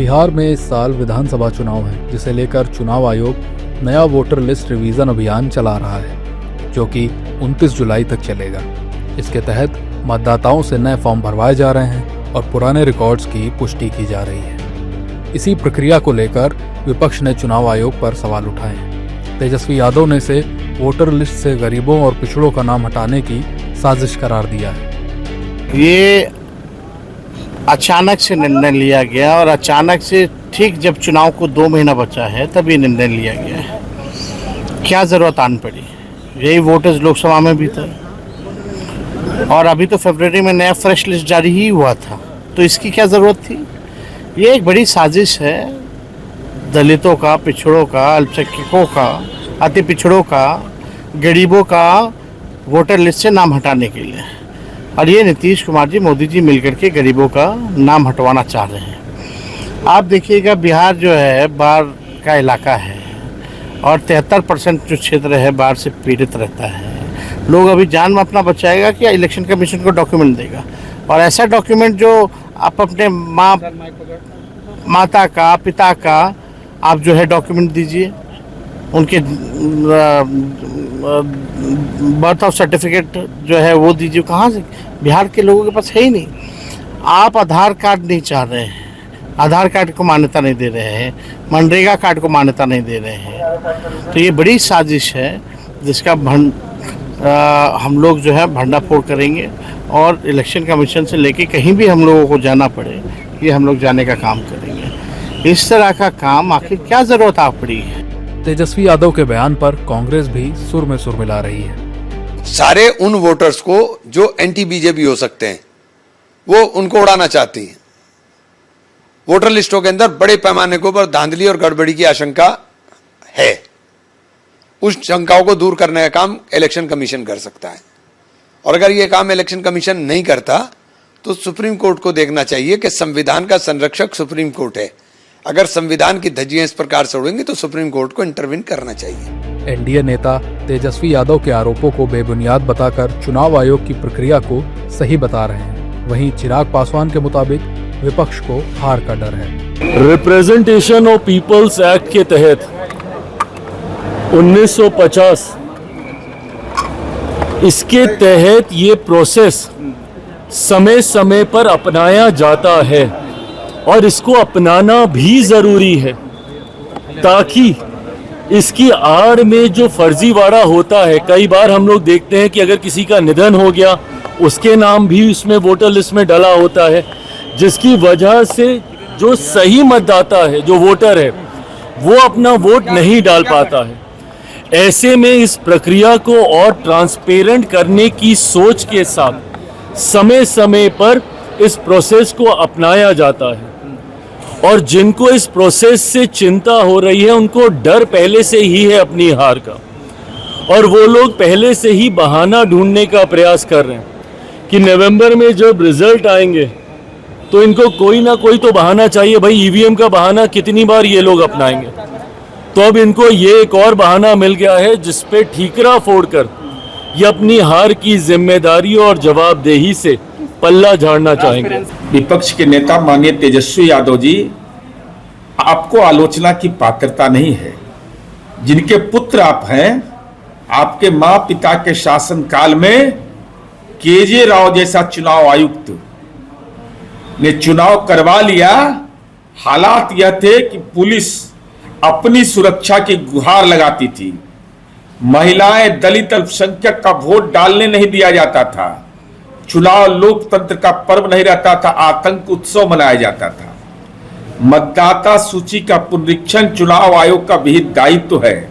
बिहार में इस साल विधानसभा चुनाव है, जिसे लेकर चुनाव आयोग नया वोटर लिस्ट रिवीजन अभियान चला रहा है, जो कि 29 जुलाई तक चलेगा। इसके तहत मतदाताओं से नए फॉर्म भरवाए जा रहे हैं और पुराने रिकॉर्ड्स की पुष्टि की जा रही है। इसी प्रक्रिया को लेकर विपक्ष ने चुनाव आयोग पर सवाल उठाए हैं। तेजस्वी यादव ने इसे वोटर लिस्ट से गरीबों और पिछड़ों का नाम हटाने की साजिश करार दिया है। ये अचानक से निर्णय लिया गया और अचानक से ठीक जब चुनाव को 2 महीना बचा है तब ये निर्णय लिया गया है। क्या ज़रूरत आन पड़ी? यही वोटर्स लोकसभा में भी था और अभी तो फरवरी में नया फ्रेश लिस्ट जारी ही हुआ था, तो इसकी क्या ज़रूरत थी? ये एक बड़ी साजिश है दलितों का, पिछड़ों का, अल्पसंख्यकों का, अति पिछड़ों का, गरीबों का वोटर लिस्ट से नाम हटाने के लिए। और ये नीतीश कुमार जी, मोदी जी मिलकर के गरीबों का नाम हटवाना चाह रहे हैं। आप देखिएगा, बिहार जो है बाढ़ का इलाका है और 73% जो क्षेत्र है बाढ़ से पीड़ित रहता है। लोग अभी जान में अपना बचाएगा कि इलेक्शन कमीशन को डॉक्यूमेंट देगा, और ऐसा डॉक्यूमेंट जो आप अपने माता का, पिता का आप जो है डॉक्यूमेंट दीजिए, उनके बर्थ ऑफ सर्टिफिकेट जो है वो दीजिए। कहाँ से? बिहार के लोगों के पास है ही नहीं। आप आधार कार्ड नहीं चाह रहे हैं, आधार कार्ड को मान्यता नहीं दे रहे हैं, मनरेगा कार्ड को मान्यता नहीं दे रहे हैं। तो ये बड़ी साजिश है जिसका हम लोग जो है भंडाफोड़ करेंगे और इलेक्शन कमीशन से लेके कहीं भी हम लोगों को जाना पड़े, ये हम लोग जाने का काम करेंगे। इस तरह का काम आखिर क्या ज़रूरत आ पड़ी है? तेजस्वी यादव के बयान पर कांग्रेस भी सुर में सुर मिला रही है। सारे उन वोटर्स को जो एंटी बीजेपी हो सकते हैं वो उनको उड़ाना चाहती है। वोटर लिस्टों के अंदर बड़े पैमाने के ऊपर धांधली और गड़बड़ी की आशंका है। उस शंकाओं को दूर करने का काम इलेक्शन कमीशन कर सकता है, और अगर ये काम इलेक्शन कमीशन नहीं करता तो सुप्रीम कोर्ट को देखना चाहिए कि संविधान का संरक्षक सुप्रीम कोर्ट है। अगर संविधान की धज्जियां इस प्रकार से उड़ेंगी तो सुप्रीम कोर्ट को इंटरवीन करना चाहिए। एनडीए नेता तेजस्वी यादव के आरोपों को बेबुनियाद बताकर चुनाव आयोग की प्रक्रिया को सही बता रहे हैं। वहीं चिराग पासवान के मुताबिक विपक्ष को हार का डर है। रिप्रेजेंटेशन ऑफ पीपल्स एक्ट के तहत 1950 इसके तहत ये प्रोसेस समय समय पर अपनाया जाता है और इसको अपनाना भी जरूरी है, ताकि इसकी आड़ में जो फर्जीवाड़ा होता है, कई बार हम लोग देखते हैं कि अगर किसी का निधन हो गया उसके नाम भी उसमें वोटर लिस्ट में डला होता है, जिसकी वजह से जो सही मतदाता है, जो वोटर है, वो अपना वोट नहीं डाल पाता है। ऐसे में इस प्रक्रिया को और ट्रांसपेरेंट करने की सोच के साथ समय समय पर इस प्रोसेस को अपनाया जाता है, और जिनको इस प्रोसेस से चिंता हो रही है उनको डर पहले से ही है अपनी हार का, और वो लोग पहले से ही बहाना ढूंढने का प्रयास कर रहे हैं कि नवंबर में जब रिजल्ट आएंगे तो इनको कोई ना कोई तो बहाना चाहिए। भाई, ईवीएम का बहाना कितनी बार ये लोग अपनाएंगे? तो अब इनको ये एक और बहाना मिल गया है जिसपे ठीकरा फोड़कर ये अपनी हार की जिम्मेदारी और जवाबदेही से पल्ला झाड़ना चाहेंगे। विपक्ष के नेता माननीय तेजस्वी यादव जी, आपको आलोचना की पात्रता नहीं है। जिनके पुत्र आप हैं, आपके मां पिता के शासनकाल में केजे राव जैसा चुनाव आयुक्त ने चुनाव करवा लिया। हालात यह थे कि पुलिस अपनी सुरक्षा की गुहार लगाती थी, महिलाएं, दलित, अल्पसंख्यक का वोट डालने नहीं दिया जाता था, चुनाव लोकतंत्र का पर्व नहीं रहता था, आतंक उत्सव मनाया जाता था। मतदाता सूची का पुनरीक्षण चुनाव आयोग का विहित दायित्व है।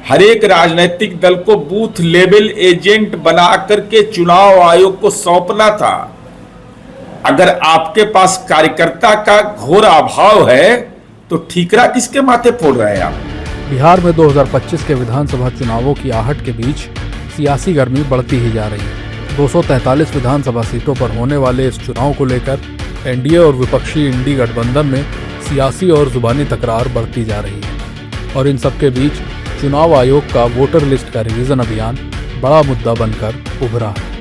हर एक राजनीतिक दल को बूथ लेवल एजेंट बना करके चुनाव आयोग को सौंपना था। अगर आपके पास कार्यकर्ता का घोर अभाव है तो ठीकरा किसके माथे फोड़ रहे हैं आप? बिहार में 2025 के विधानसभा चुनावों की आहट के बीच सियासी गर्मी बढ़ती ही जा रही है। 243 विधानसभा सीटों पर होने वाले इस चुनाव को लेकर एनडीए और विपक्षी इंडी गठबंधन में सियासी और जुबानी तकरार बढ़ती जा रही है, और इन सबके बीच चुनाव आयोग का वोटर लिस्ट का रिवीजन अभियान बड़ा मुद्दा बनकर उभरा है।